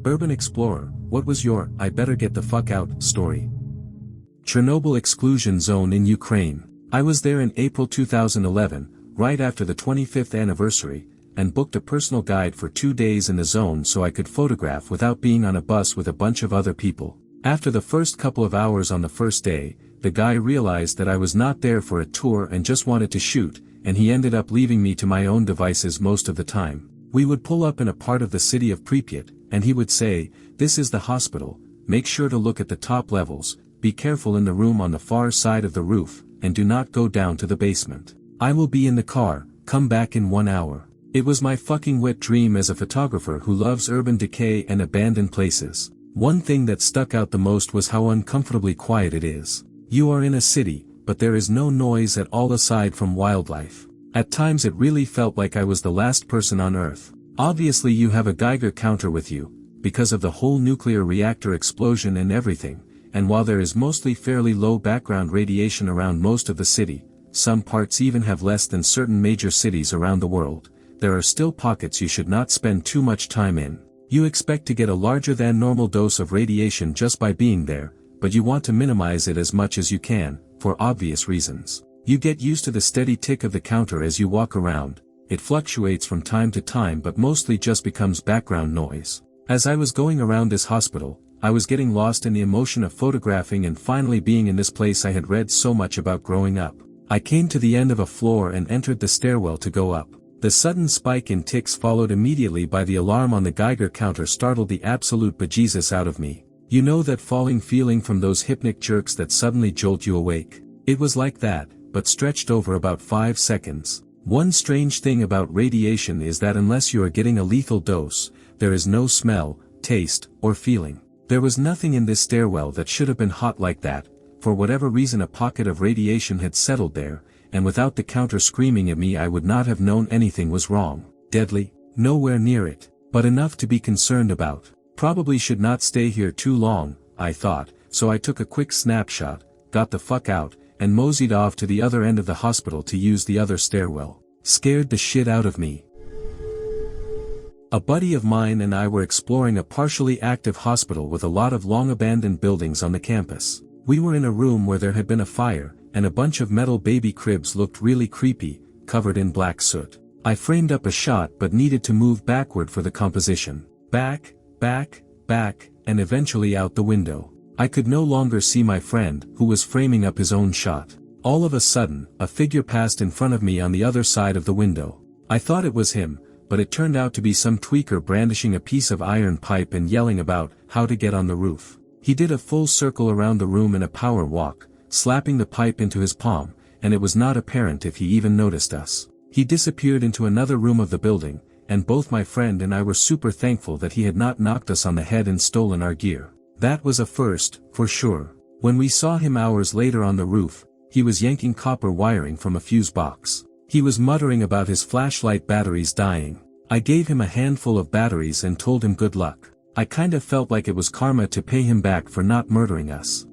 Urban Explorer, what was your "I better get the fuck out" story? Chernobyl exclusion zone in Ukraine. I was there in April 2011, right after the 25th anniversary, and booked a personal guide for 2 days in the zone so I could photograph without being on a bus with a bunch of other people. After the first couple of hours on the first day, the guy realized that I was not there for a tour and just wanted to shoot, and he ended up leaving me to my own devices most of the time. We would pull up in a part of the city of Pripyat, and he would say, "This is the hospital, make sure to look at the top levels, be careful in the room on the far side of the roof, and do not go down to the basement. I will be in the car, come back in 1 hour." It was my fucking wet dream as a photographer who loves urban decay and abandoned places. One thing that stuck out the most was how uncomfortably quiet it is. You are in a city, but there is no noise at all aside from wildlife. At times it really felt like I was the last person on Earth. Obviously you have a Geiger counter with you, because of the whole nuclear reactor explosion and everything, and while there is mostly fairly low background radiation around most of the city, some parts even have less than certain major cities around the world, there are still pockets you should not spend too much time in. You expect to get a larger than normal dose of radiation just by being there, but you want to minimize it as much as you can, for obvious reasons. You get used to the steady tick of the counter as you walk around. It fluctuates from time to time but mostly just becomes background noise. As I was going around this hospital, I was getting lost in the emotion of photographing and finally being in this place I had read so much about growing up. I came to the end of a floor and entered the stairwell to go up. The sudden spike in ticks followed immediately by the alarm on the Geiger counter startled the absolute bejesus out of me. You know that falling feeling from those hypnic jerks that suddenly jolt you awake? It was like that, but stretched over about 5 seconds. One strange thing about radiation is that unless you are getting a lethal dose, there is no smell, taste, or feeling. There was nothing in this stairwell that should have been hot like that. For whatever reason a pocket of radiation had settled there, and without the counter screaming at me I would not have known anything was wrong. Deadly? Nowhere near it, but enough to be concerned about. Probably should not stay here too long, I thought, so I took a quick snapshot, got the fuck out, and moseyed off to the other end of the hospital to use the other stairwell. Scared the shit out of me. A buddy of mine and I were exploring a partially active hospital with a lot of long-abandoned buildings on the campus. We were in a room where there had been a fire, and a bunch of metal baby cribs looked really creepy, covered in black soot. I framed up a shot but needed to move backward for the composition. Back, and eventually out the window. I could no longer see my friend, who was framing up his own shot. All of a sudden, a figure passed in front of me on the other side of the window. I thought it was him, but it turned out to be some tweaker brandishing a piece of iron pipe and yelling about how to get on the roof. He did a full circle around the room in a power walk, slapping the pipe into his palm, and it was not apparent if he even noticed us. He disappeared into another room of the building, and both my friend and I were super thankful that he had not knocked us on the head and stolen our gear. That was a first, for sure. When we saw him hours later on the roof, he was yanking copper wiring from a fuse box. He was muttering about his flashlight batteries dying. I gave him a handful of batteries and told him good luck. I kind of felt like it was karma to pay him back for not murdering us.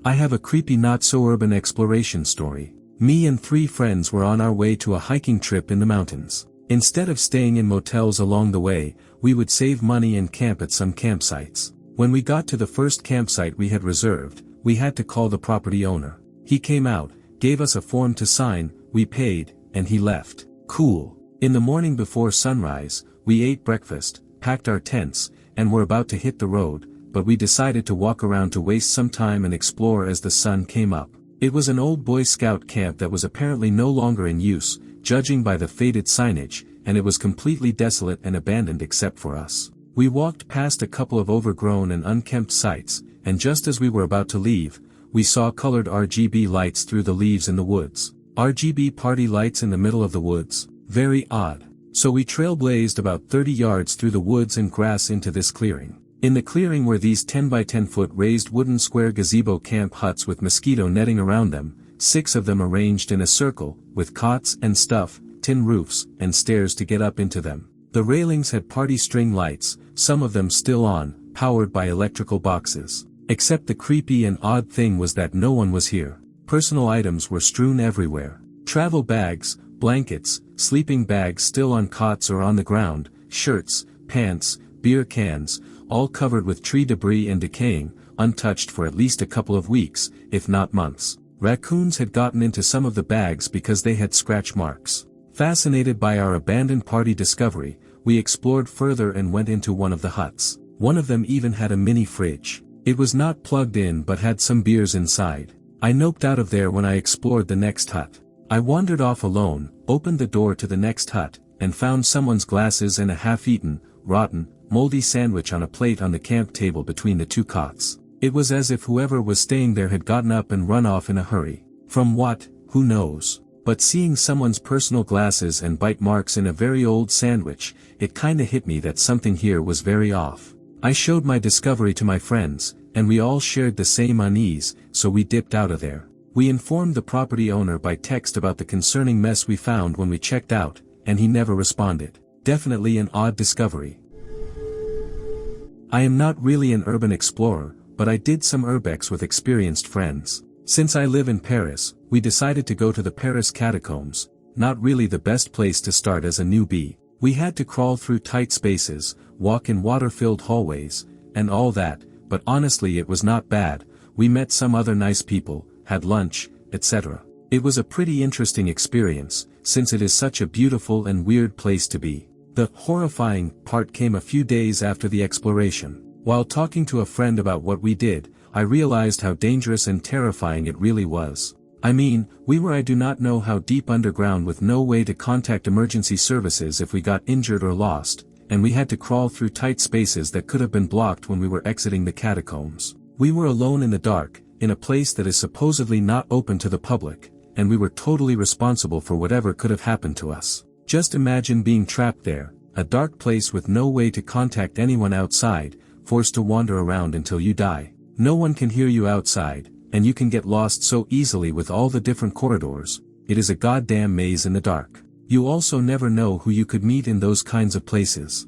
I have a creepy not-so-urban exploration story. Me and 3 friends were on our way to a hiking trip in the mountains. Instead of staying in motels along the way, we would save money and camp at some campsites. When we got to the first campsite we had reserved, we had to call the property owner. He came out, gave us a form to sign, we paid, and he left. Cool. In the morning before sunrise, we ate breakfast, packed our tents, and were about to hit the road, but we decided to walk around to waste some time and explore as the sun came up. It was an old Boy Scout camp that was apparently no longer in use, judging by the faded signage, and it was completely desolate and abandoned except for us. We walked past a couple of overgrown and unkempt sites, and just as we were about to leave, we saw colored RGB lights through the leaves in the woods. RGB party lights in the middle of the woods. Very odd. So we trailblazed about 30 yards through the woods and grass into this clearing. In the clearing were these 10 by 10 foot raised wooden square gazebo camp huts with mosquito netting around them, 6 of them arranged in a circle, with cots and stuff, tin roofs, and stairs to get up into them. The railings had party string lights, some of them still on, powered by electrical boxes. Except the creepy and odd thing was that no one was here. Personal items were strewn everywhere. Travel bags, blankets, sleeping bags still on cots or on the ground, shirts, pants, beer cans, all covered with tree debris and decaying, untouched for at least a couple of weeks, if not months. Raccoons had gotten into some of the bags because they had scratch marks. Fascinated by our abandoned party discovery, we explored further and went into one of the huts. One of them even had a mini fridge. It was not plugged in but had some beers inside. I noped out of there when I explored the next hut. I wandered off alone, opened the door to the next hut, and found someone's glasses and a half-eaten, rotten, moldy sandwich on a plate on the camp table between the two cots. It was as if whoever was staying there had gotten up and run off in a hurry. From what, who knows? But seeing someone's personal glasses and bite marks in a very old sandwich, it kinda hit me that something here was very off. I showed my discovery to my friends, and we all shared the same unease, so we dipped out of there. We informed the property owner by text about the concerning mess we found when we checked out, and he never responded. Definitely an odd discovery. I am not really an urban explorer, but I did some urbex with experienced friends. Since I live in Paris, we decided to go to the Paris Catacombs, not really the best place to start as a newbie. We had to crawl through tight spaces, walk in water-filled hallways, and all that, but honestly it was not bad. We met some other nice people, had lunch, etc. It was a pretty interesting experience, since it is such a beautiful and weird place to be. The horrifying part came a few days after the exploration. While talking to a friend about what we did, I realized how dangerous and terrifying it really was. I mean, we were I do not know how deep underground with no way to contact emergency services if we got injured or lost, and we had to crawl through tight spaces that could have been blocked when we were exiting the catacombs. We were alone in the dark, in a place that is supposedly not open to the public, and we were totally responsible for whatever could have happened to us. Just imagine being trapped there, a dark place with no way to contact anyone outside, forced to wander around until you die. No one can hear you outside, and you can get lost so easily with all the different corridors. It is a goddamn maze in the dark. You also never know who you could meet in those kinds of places.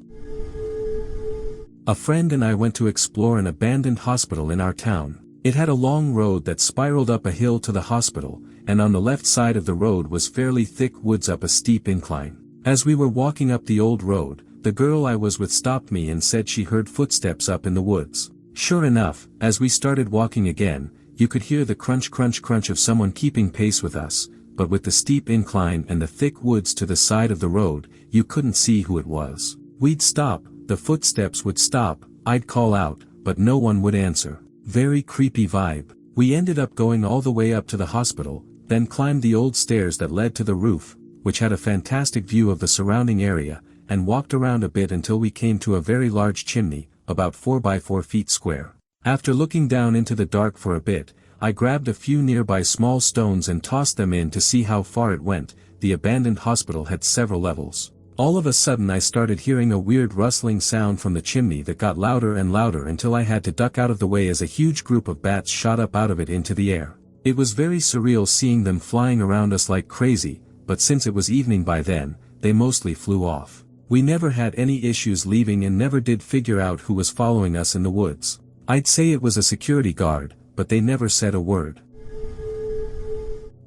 A friend and I went to explore an abandoned hospital in our town. It had a long road that spiraled up a hill to the hospital, and on the left side of the road was fairly thick woods up a steep incline. As we were walking up the old road, the girl I was with stopped me and said she heard footsteps up in the woods. Sure enough, as we started walking again, you could hear the crunch crunch crunch of someone keeping pace with us, but with the steep incline and the thick woods to the side of the road, you couldn't see who it was. We'd stop, the footsteps would stop, I'd call out, but no one would answer. Very creepy vibe. We ended up going all the way up to the hospital, then climbed the old stairs that led to the roof, which had a fantastic view of the surrounding area, and walked around a bit until we came to a very large chimney, about 4 by 4 feet square. After looking down into the dark for a bit, I grabbed a few nearby small stones and tossed them in to see how far it went. The abandoned hospital had several levels. All of a sudden I started hearing a weird rustling sound from the chimney that got louder and louder until I had to duck out of the way as a huge group of bats shot up out of it into the air. It was very surreal seeing them flying around us like crazy, but since it was evening by then, they mostly flew off. We never had any issues leaving and never did figure out who was following us in the woods. I'd say it was a security guard, but they never said a word.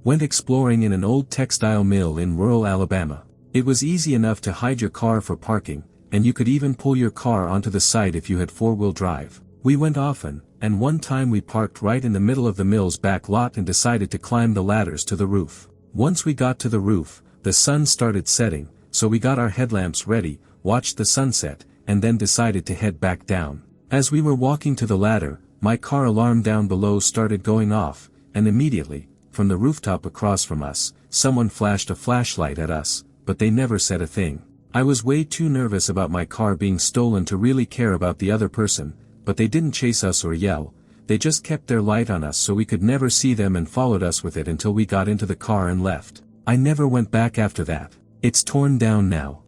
Went exploring in an old textile mill in rural Alabama. It was easy enough to hide your car for parking, and you could even pull your car onto the site if you had four-wheel drive. We went often, and one time we parked right in the middle of the mill's back lot and decided to climb the ladders to the roof. Once we got to the roof, the sun started setting, so we got our headlamps ready, watched the sunset, and then decided to head back down. As we were walking to the ladder, my car alarm down below started going off, and immediately, from the rooftop across from us, someone flashed a flashlight at us, but they never said a thing. I was way too nervous about my car being stolen to really care about the other person, but they didn't chase us or yell. They just kept their light on us so we could never see them and followed us with it until we got into the car and left. I never went back after that. It's torn down now.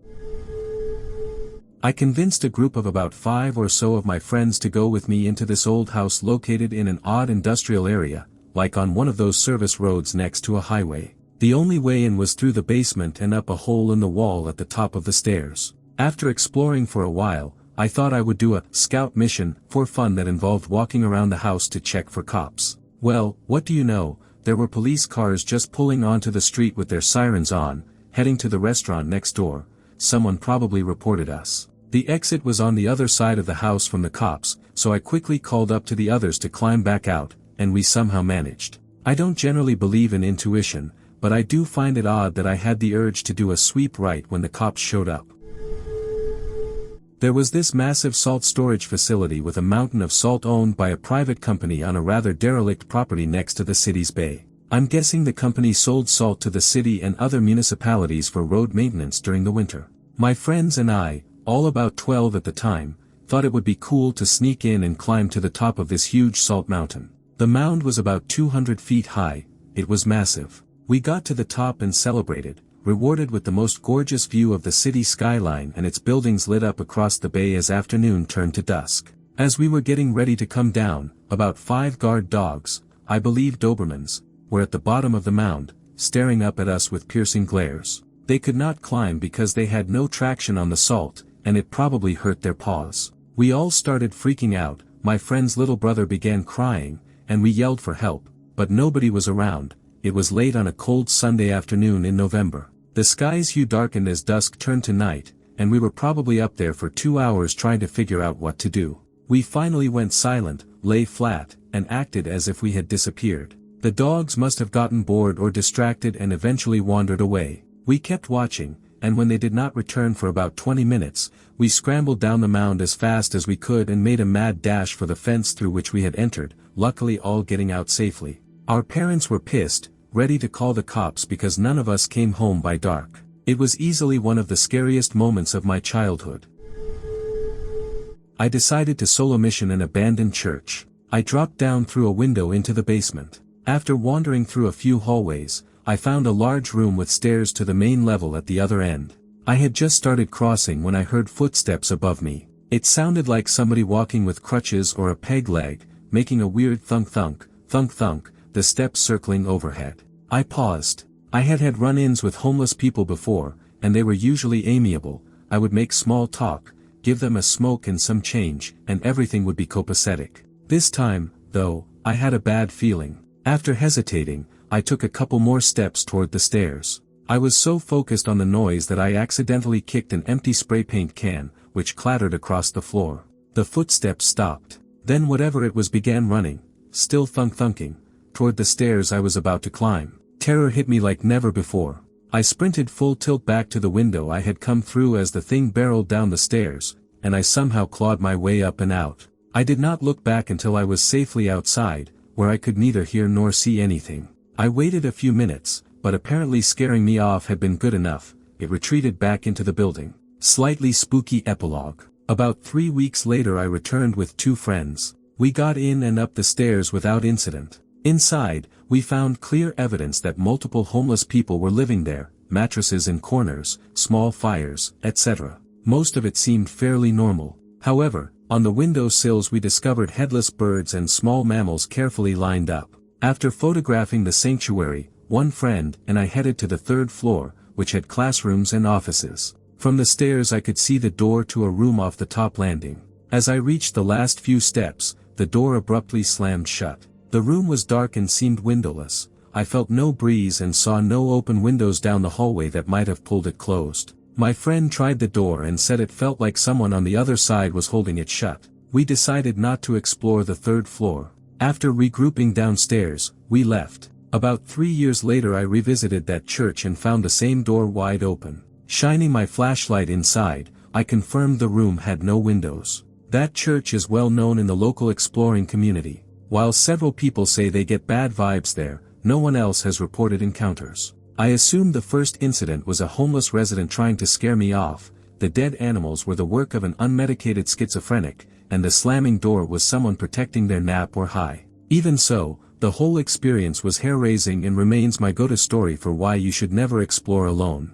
I convinced a group of about 5 or so of my friends to go with me into this old house located in an odd industrial area, like on one of those service roads next to a highway. The only way in was through the basement and up a hole in the wall at the top of the stairs. After exploring for a while, I thought I would do a scout mission for fun that involved walking around the house to check for cops. Well, what do you know, there were police cars just pulling onto the street with their sirens on, heading to the restaurant next door. Someone probably reported us. The exit was on the other side of the house from the cops, so I quickly called up to the others to climb back out, and we somehow managed. I don't generally believe in intuition, but I do find it odd that I had the urge to do a sweep right when the cops showed up. There was this massive salt storage facility with a mountain of salt owned by a private company on a rather derelict property next to the city's bay. I'm guessing the company sold salt to the city and other municipalities for road maintenance during the winter. My friends and I, all about 12 at the time, thought it would be cool to sneak in and climb to the top of this huge salt mountain. The mound was about 200 feet high. It was massive. We got to the top and celebrated, rewarded with the most gorgeous view of the city skyline and its buildings lit up across the bay as afternoon turned to dusk. As we were getting ready to come down, about 5 guard dogs, I believe Dobermans, were at the bottom of the mound, staring up at us with piercing glares. They could not climb because they had no traction on the salt, and it probably hurt their paws. We all started freaking out. My friend's little brother began crying, and we yelled for help, but nobody was around. It was late on a cold Sunday afternoon in November. The sky's hue darkened as dusk turned to night, and we were probably up there for 2 hours trying to figure out what to do. We finally went silent, lay flat, and acted as if we had disappeared. The dogs must have gotten bored or distracted and eventually wandered away. We kept watching, and when they did not return for about 20 minutes, we scrambled down the mound as fast as we could and made a mad dash for the fence through which we had entered, luckily all getting out safely. Our parents were pissed, ready to call the cops because none of us came home by dark. It was easily one of the scariest moments of my childhood. I decided to solo mission an abandoned church. I dropped down through a window into the basement. After wandering through a few hallways, I found a large room with stairs to the main level at the other end. I had just started crossing when I heard footsteps above me. It sounded like somebody walking with crutches or a peg leg, making a weird thunk-thunk, thunk-thunk, the steps circling overhead. I paused. I had had run-ins with homeless people before, and they were usually amiable. I would make small talk, give them a smoke and some change, and everything would be copacetic. This time, though, I had a bad feeling. After hesitating, I took a couple more steps toward the stairs. I was so focused on the noise that I accidentally kicked an empty spray paint can, which clattered across the floor. The footsteps stopped. Then whatever it was began running, still thunk-thunking, toward the stairs I was about to climb. Terror hit me like never before. I sprinted full tilt back to the window I had come through as the thing barreled down the stairs, and I somehow clawed my way up and out. I did not look back until I was safely outside, where I could neither hear nor see anything. I waited a few minutes, but apparently scaring me off had been good enough. It retreated back into the building. Slightly spooky epilogue. About 3 weeks later I returned with 2 friends. We got in and up the stairs without incident. Inside, we found clear evidence that multiple homeless people were living there, mattresses in corners, small fires, etc. Most of it seemed fairly normal. However, on the window sills we discovered headless birds and small mammals carefully lined up. After photographing the sanctuary, one friend and I headed to the 3rd floor, which had classrooms and offices. From the stairs I could see the door to a room off the top landing. As I reached the last few steps, the door abruptly slammed shut. The room was dark and seemed windowless. I felt no breeze and saw no open windows down the hallway that might have pulled it closed. My friend tried the door and said it felt like someone on the other side was holding it shut. We decided not to explore the 3rd floor. After regrouping downstairs, we left. About 3 years later I revisited that church and found the same door wide open. Shining my flashlight inside, I confirmed the room had no windows. That church is well known in the local exploring community. While several people say they get bad vibes there, no one else has reported encounters. I assumed the first incident was a homeless resident trying to scare me off. The dead animals were the work of an unmedicated schizophrenic, and the slamming door was someone protecting their nap or high. Even so, the whole experience was hair-raising and remains my go-to story for why you should never explore alone.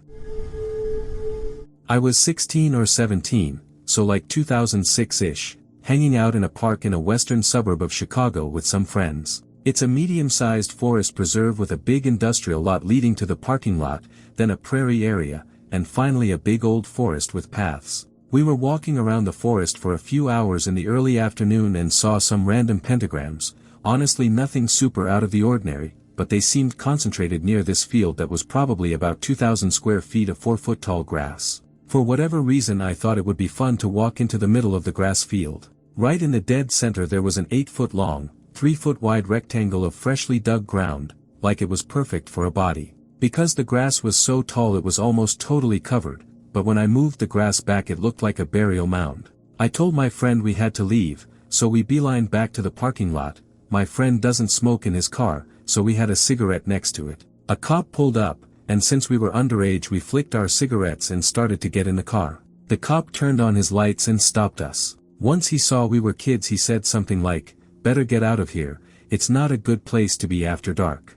I was 16 or 17, so like 2006-ish, hanging out in a park in a western suburb of Chicago with some friends. It's a medium-sized forest preserve with a big industrial lot leading to the parking lot, then a prairie area, and finally a big old forest with paths. We were walking around the forest for a few hours in the early afternoon and saw some random pentagrams, honestly nothing super out of the ordinary, but they seemed concentrated near this field that was probably about 2,000 square feet of 4-foot-tall grass. For whatever reason I thought it would be fun to walk into the middle of the grass field. Right in the dead center there was an 8-foot long, 3-foot wide rectangle of freshly dug ground, like it was perfect for a body. Because the grass was so tall it was almost totally covered, but when I moved the grass back it looked like a burial mound. I told my friend we had to leave, so we beelined back to the parking lot. My friend doesn't smoke in his car, so we had a cigarette next to it. A cop pulled up, and since we were underage we flicked our cigarettes and started to get in the car. The cop turned on his lights and stopped us. Once he saw we were kids he said something like, "Better get out of here, it's not a good place to be after dark."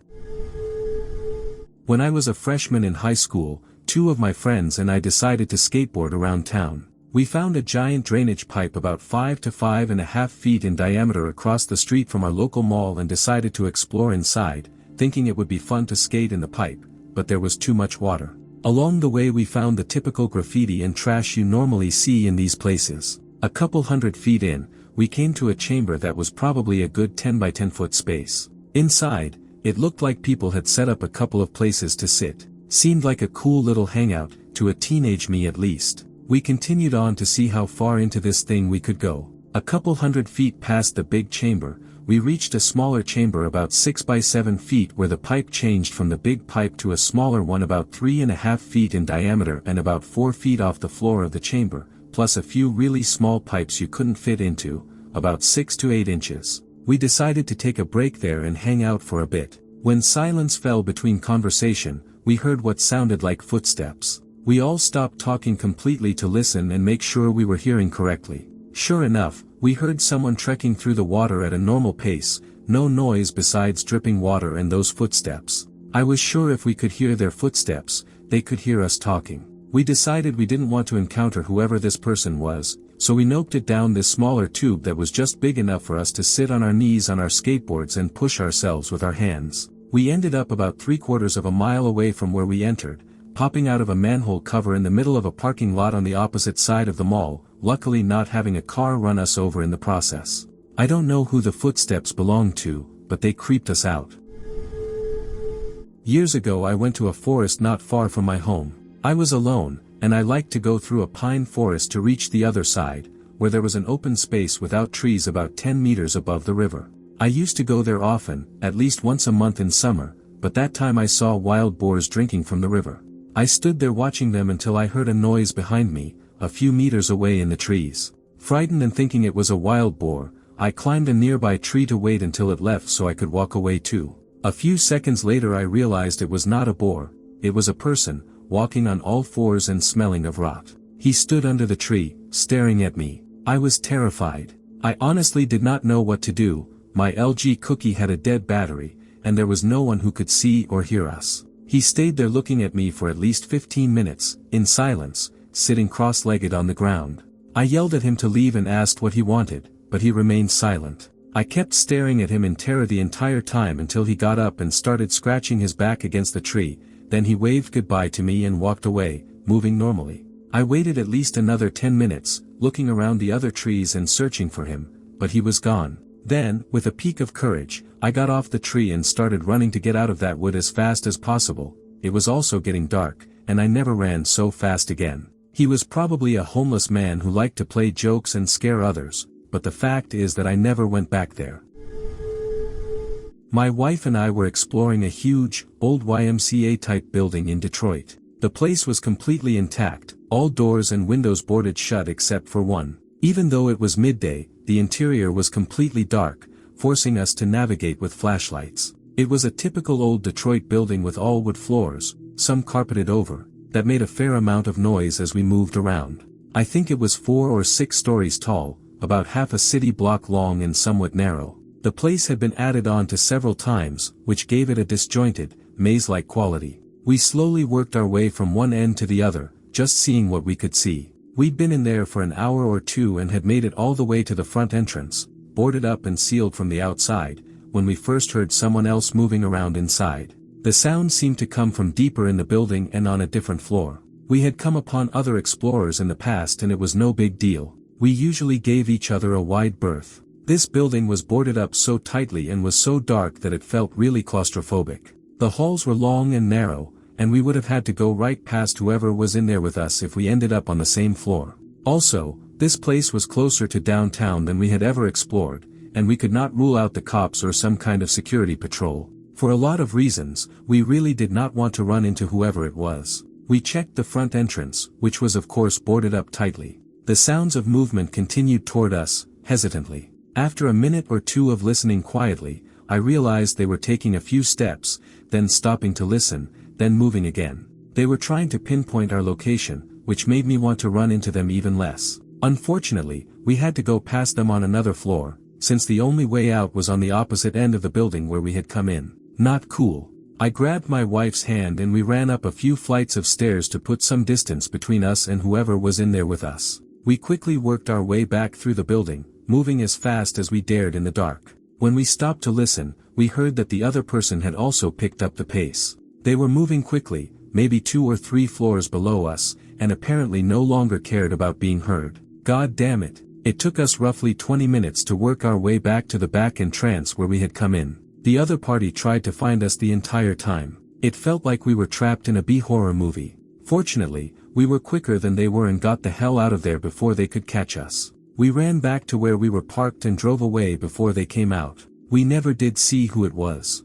When I was a freshman in high school, 2 of my friends and I decided to skateboard around town. We found a giant drainage pipe about 5 to 5.5 feet in diameter across the street from our local mall and decided to explore inside, thinking it would be fun to skate in the pipe, but there was too much water. Along the way we found the typical graffiti and trash you normally see in these places. A couple 100 feet in, we came to a chamber that was probably a good 10 by 10 foot space. Inside, it looked like people had set up a couple of places to sit. Seemed like a cool little hangout, to a teenage me at least. We continued on to see how far into this thing we could go. A couple 100 feet past the big chamber, we reached a smaller chamber about 6 by 7 feet where the pipe changed from the big pipe to a smaller one about 3.5 feet in diameter and about 4 feet off the floor of the chamber, plus a few really small pipes you couldn't fit into, about 6 to 8 inches. We decided to take a break there and hang out for a bit. When silence fell between conversation, we heard what sounded like footsteps. We all stopped talking completely to listen and make sure we were hearing correctly. Sure enough, we heard someone trekking through the water at a normal pace, no noise besides dripping water and those footsteps. I was sure if we could hear their footsteps, they could hear us talking. We decided we didn't want to encounter whoever this person was, so we noped it down this smaller tube that was just big enough for us to sit on our knees on our skateboards and push ourselves with our hands. We ended up about 3/4 of a mile away from where we entered, popping out of a manhole cover in the middle of a parking lot on the opposite side of the mall, luckily not having a car run us over in the process. I don't know who the footsteps belonged to, but they creeped us out. Years ago I went to a forest not far from my home. I was alone, and I liked to go through a pine forest to reach the other side, where there was an open space without trees about 10 meters above the river. I used to go there often, at least once a month in summer, but that time I saw wild boars drinking from the river. I stood there watching them until I heard a noise behind me, a few meters away in the trees. Frightened and thinking it was a wild boar, I climbed a nearby tree to wait until it left so I could walk away too. A few seconds later I realized it was not a boar, it was a person, walking on all fours and smelling of rot. He stood under the tree, staring at me. I was terrified. I honestly did not know what to do. My LG cookie had a dead battery, and there was no one who could see or hear us. He stayed there looking at me for at least 15 minutes, in silence, sitting cross-legged on the ground. I yelled at him to leave and asked what he wanted, but he remained silent. I kept staring at him in terror the entire time until he got up and started scratching his back against the tree, then he waved goodbye to me and walked away, moving normally. I waited at least another 10 minutes, looking around the other trees and searching for him, but he was gone. Then, with a peak of courage, I got off the tree and started running to get out of that wood as fast as possible. It was also getting dark, and I never ran so fast again. He was probably a homeless man who liked to play jokes and scare others, but the fact is that I never went back there. My wife and I were exploring a huge, old YMCA-type building in Detroit. The place was completely intact, all doors and windows boarded shut except for one. Even though it was midday, the interior was completely dark, forcing us to navigate with flashlights. It was a typical old Detroit building with all wood floors, some carpeted over, that made a fair amount of noise as we moved around. I think it was 4 or 6 stories tall, about half a city block long and somewhat narrow. The place had been added on to several times, which gave it a disjointed, maze-like quality. We slowly worked our way from one end to the other, just seeing what we could see. We'd been in there for an hour or two and had made it all the way to the front entrance, boarded up and sealed from the outside, when we first heard someone else moving around inside. The sound seemed to come from deeper in the building and on a different floor. We had come upon other explorers in the past and it was no big deal. We usually gave each other a wide berth. This building was boarded up so tightly and was so dark that it felt really claustrophobic. The halls were long and narrow, and we would have had to go right past whoever was in there with us if we ended up on the same floor. Also, this place was closer to downtown than we had ever explored, and we could not rule out the cops or some kind of security patrol. For a lot of reasons, we really did not want to run into whoever it was. We checked the front entrance, which was of course boarded up tightly. The sounds of movement continued toward us, hesitantly. After a minute or two of listening quietly, I realized they were taking a few steps, then stopping to listen, then moving again. They were trying to pinpoint our location, which made me want to run into them even less. Unfortunately, we had to go past them on another floor, since the only way out was on the opposite end of the building where we had come in. Not cool. I grabbed my wife's hand and we ran up a few flights of stairs to put some distance between us and whoever was in there with us. We quickly worked our way back through the building, moving as fast as we dared in the dark. When we stopped to listen, we heard that the other person had also picked up the pace. They were moving quickly, maybe 2 or 3 floors below us, and apparently no longer cared about being heard. God damn it. It took us roughly 20 minutes to work our way back to the back entrance where we had come in. The other party tried to find us the entire time. It felt like we were trapped in a B-horror movie. Fortunately, we were quicker than they were and got the hell out of there before they could catch us. We ran back to where we were parked and drove away before they came out. We never did see who it was.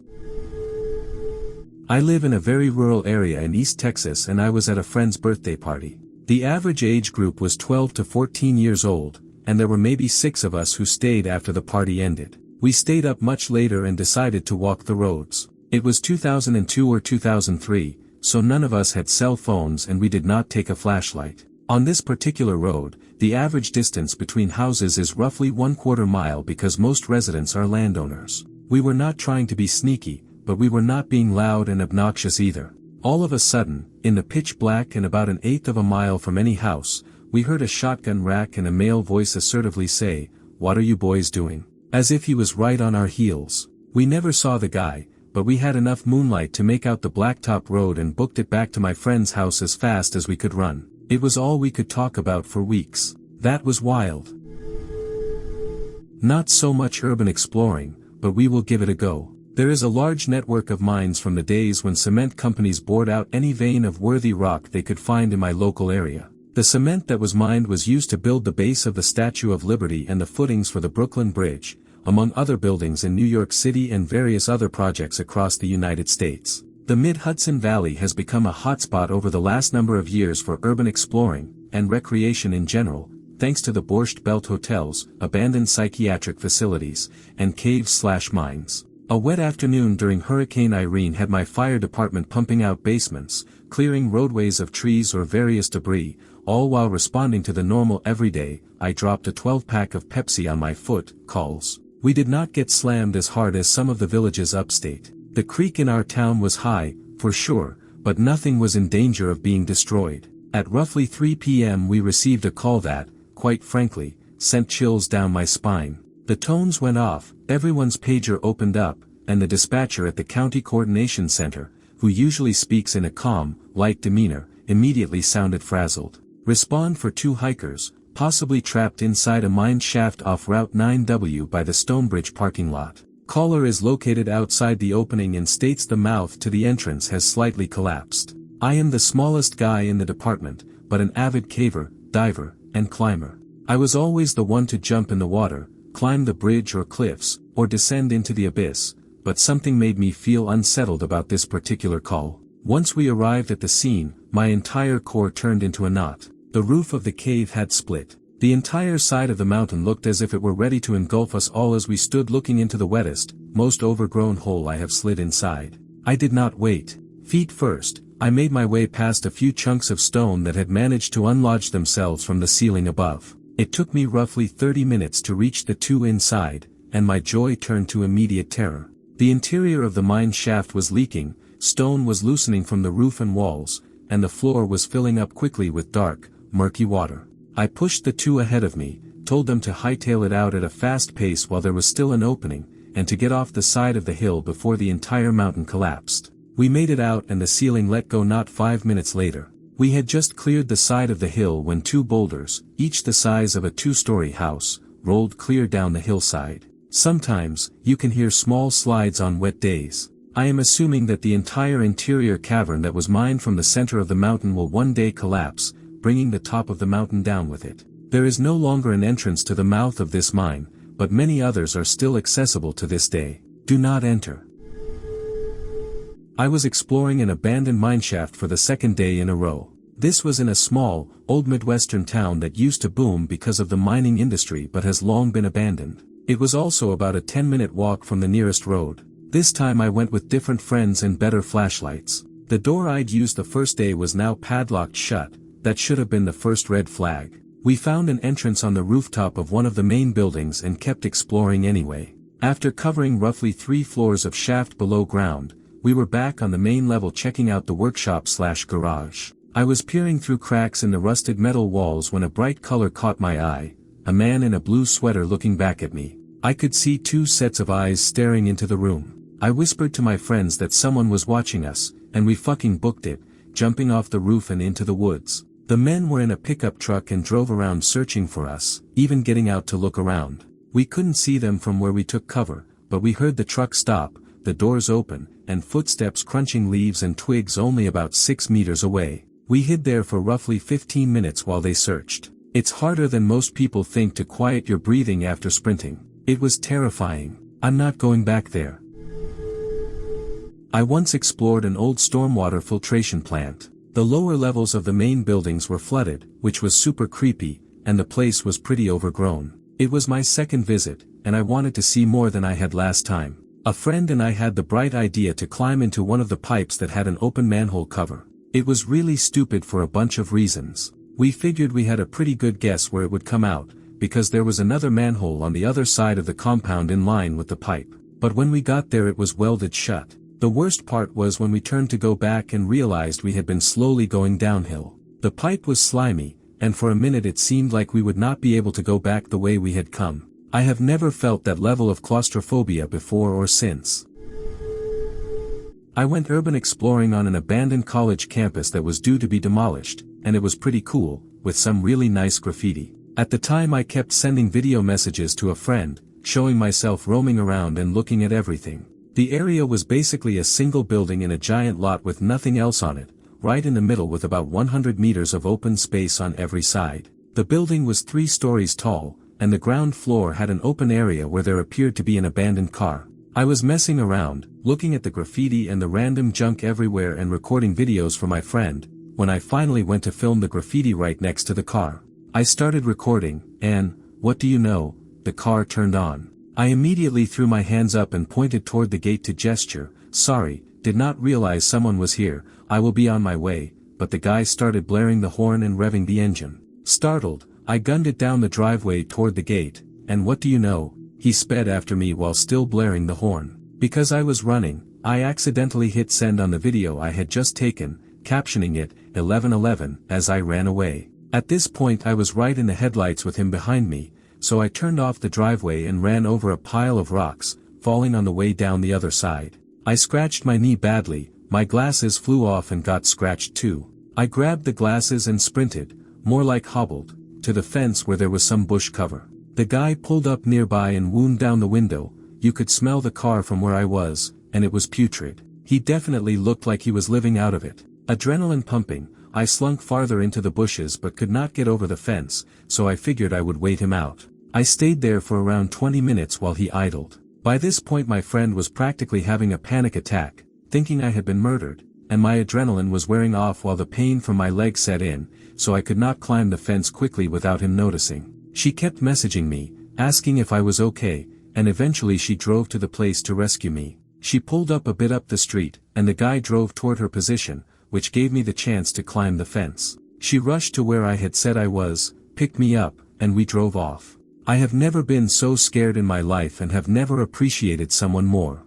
I live in a very rural area in East Texas and I was at a friend's birthday party. The average age group was 12 to 14 years old, and there were maybe 6 of us who stayed after the party ended. We stayed up much later and decided to walk the roads. It was 2002 or 2003, so none of us had cell phones and we did not take a flashlight. On this particular road, the average distance between houses is roughly 1/4 mile because most residents are landowners. We were not trying to be sneaky, but we were not being loud and obnoxious either. All of a sudden, in the pitch black and about 1/8 of a mile from any house, we heard a shotgun rack and a male voice assertively say, "What are you boys doing?" As if he was right on our heels. We never saw the guy, but we had enough moonlight to make out the Blacktop road and booked it back to my friend's house as fast as we could run. It was all we could talk about for weeks. That was wild. Not so much urban exploring, but we will give it a go. There is a large network of mines from the days when cement companies bored out any vein of worthy rock they could find in my local area. The cement that was mined was used to build the base of the Statue of Liberty and the footings for the Brooklyn Bridge, among other buildings in New York City and various other projects across the United States. The Mid-Hudson Valley has become a hotspot over the last number of years for urban exploring, and recreation in general, thanks to the Borscht Belt hotels, abandoned psychiatric facilities, and caves/mines. A wet afternoon during Hurricane Irene had my fire department pumping out basements, clearing roadways of trees or various debris, all while responding to the normal everyday, I dropped a 12-pack of Pepsi on my foot, calls. We did not get slammed as hard as some of the villages upstate. The creek in our town was high, for sure, but nothing was in danger of being destroyed. At roughly 3 p.m. we received a call that, quite frankly, sent chills down my spine. The tones went off, everyone's pager opened up, and the dispatcher at the County Coordination Center, who usually speaks in a calm, light demeanor, immediately sounded frazzled. Respond for 2 hikers, possibly trapped inside a mine shaft off Route 9W by the Stonebridge parking lot. Caller is located outside the opening and states the mouth to the entrance has slightly collapsed. I am the smallest guy in the department, but an avid caver, diver, and climber. I was always the one to jump in the water, climb the bridge or cliffs, or descend into the abyss, but something made me feel unsettled about this particular call. Once we arrived at the scene, my entire core turned into a knot. The roof of the cave had split. The entire side of the mountain looked as if it were ready to engulf us all as we stood looking into the wettest, most overgrown hole I have slid inside. I did not wait. Feet first, I made my way past a few chunks of stone that had managed to unlodge themselves from the ceiling above. It took me roughly 30 minutes to reach the 2 inside, and my joy turned to immediate terror. The interior of the mine shaft was leaking, stone was loosening from the roof and walls, and the floor was filling up quickly with dark, murky water. I pushed the 2 ahead of me, told them to hightail it out at a fast pace while there was still an opening, and to get off the side of the hill before the entire mountain collapsed. We made it out and the ceiling let go not 5 minutes later. We had just cleared the side of the hill when 2 boulders, each the size of a 2-story house, rolled clear down the hillside. Sometimes, you can hear small slides on wet days. I am assuming that the entire interior cavern that was mined from the center of the mountain will one day collapse, bringing the top of the mountain down with it. There is no longer an entrance to the mouth of this mine, but many others are still accessible to this day. Do not enter. I was exploring an abandoned mineshaft for the second day in a row. This was in a small, old Midwestern town that used to boom because of the mining industry but has long been abandoned. It was also about a 10-minute walk from the nearest road. This time I went with different friends and better flashlights. The door I'd used the first day was now padlocked shut. That should have been the first red flag. We found an entrance on the rooftop of one of the main buildings and kept exploring anyway. After covering roughly 3 floors of shaft below ground, we were back on the main level checking out the workshop/garage. I was peering through cracks in the rusted metal walls when a bright color caught my eye, a man in a blue sweater looking back at me. I could see 2 sets of eyes staring into the room. I whispered to my friends that someone was watching us, and we fucking booked it, jumping off the roof and into the woods. The men were in a pickup truck and drove around searching for us, even getting out to look around. We couldn't see them from where we took cover, but we heard the truck stop, the doors open, and footsteps crunching leaves and twigs only about 6 meters away. We hid there for roughly 15 minutes while they searched. It's harder than most people think to quiet your breathing after sprinting. It was terrifying. I'm not going back there. I once explored an old stormwater filtration plant. The lower levels of the main buildings were flooded, which was super creepy, and the place was pretty overgrown. It was my second visit, and I wanted to see more than I had last time. A friend and I had the bright idea to climb into one of the pipes that had an open manhole cover. It was really stupid for a bunch of reasons. We figured we had a pretty good guess where it would come out, because there was another manhole on the other side of the compound in line with the pipe. But when we got there it was welded shut. The worst part was when we turned to go back and realized we had been slowly going downhill. The pipe was slimy, and for a minute it seemed like we would not be able to go back the way we had come. I have never felt that level of claustrophobia before or since. I went urban exploring on an abandoned college campus that was due to be demolished, and it was pretty cool, with some really nice graffiti. At the time I kept sending video messages to a friend, showing myself roaming around and looking at everything. The area was basically a single building in a giant lot with nothing else on it, right in the middle with about 100 meters of open space on every side. The building was 3 stories tall, and the ground floor had an open area where there appeared to be an abandoned car. I was messing around, looking at the graffiti and the random junk everywhere and recording videos for my friend, when I finally went to film the graffiti right next to the car. I started recording, and, what do you know, the car turned on. I immediately threw my hands up and pointed toward the gate to gesture, sorry, did not realize someone was here, I will be on my way, but the guy started blaring the horn and revving the engine. Startled, I gunned it down the driveway toward the gate, and what do you know, he sped after me while still blaring the horn. Because I was running, I accidentally hit send on the video I had just taken, captioning it, 11:11, as I ran away. At this point I was right in the headlights with him behind me, so I turned off the driveway and ran over a pile of rocks, falling on the way down the other side. I scratched my knee badly, my glasses flew off and got scratched too. I grabbed the glasses and sprinted, more like hobbled, to the fence where there was some bush cover. The guy pulled up nearby and wound down the window. You could smell the car from where I was, and it was putrid. He definitely looked like he was living out of it. Adrenaline pumping, I slunk farther into the bushes but could not get over the fence, so I figured I would wait him out. I stayed there for around 20 minutes while he idled. By this point my friend was practically having a panic attack, thinking I had been murdered, and my adrenaline was wearing off while the pain from my leg set in, so I could not climb the fence quickly without him noticing. She kept messaging me, asking if I was okay, and eventually she drove to the place to rescue me. She pulled up a bit up the street, and the guy drove toward her position, which gave me the chance to climb the fence. She rushed to where I had said I was, picked me up, and we drove off. I have never been so scared in my life and have never appreciated someone more.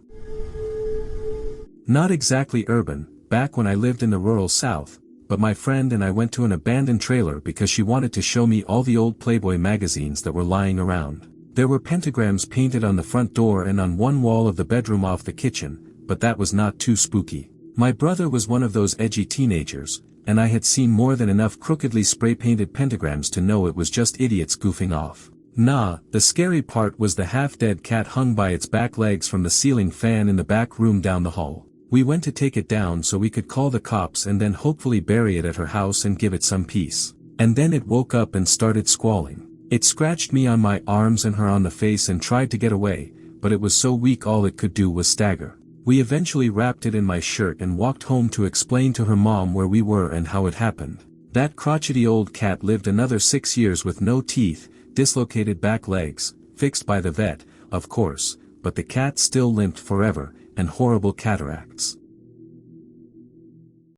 Not exactly urban, back when I lived in the rural South, but my friend and I went to an abandoned trailer because she wanted to show me all the old Playboy magazines that were lying around. There were pentagrams painted on the front door and on one wall of the bedroom off the kitchen, but that was not too spooky. My brother was one of those edgy teenagers, and I had seen more than enough crookedly spray-painted pentagrams to know it was just idiots goofing off. Nah, the scary part was the half-dead cat hung by its back legs from the ceiling fan in the back room down the hall. We went to take it down so we could call the cops and then hopefully bury it at her house and give it some peace. And then it woke up and started squalling. It scratched me on my arms and her on the face and tried to get away, but it was so weak all it could do was stagger. We eventually wrapped it in my shirt and walked home to explain to her mom where we were and how it happened. That crotchety old cat lived another 6 years with no teeth, dislocated back legs, fixed by the vet, of course, but the cat still limped forever, and horrible cataracts.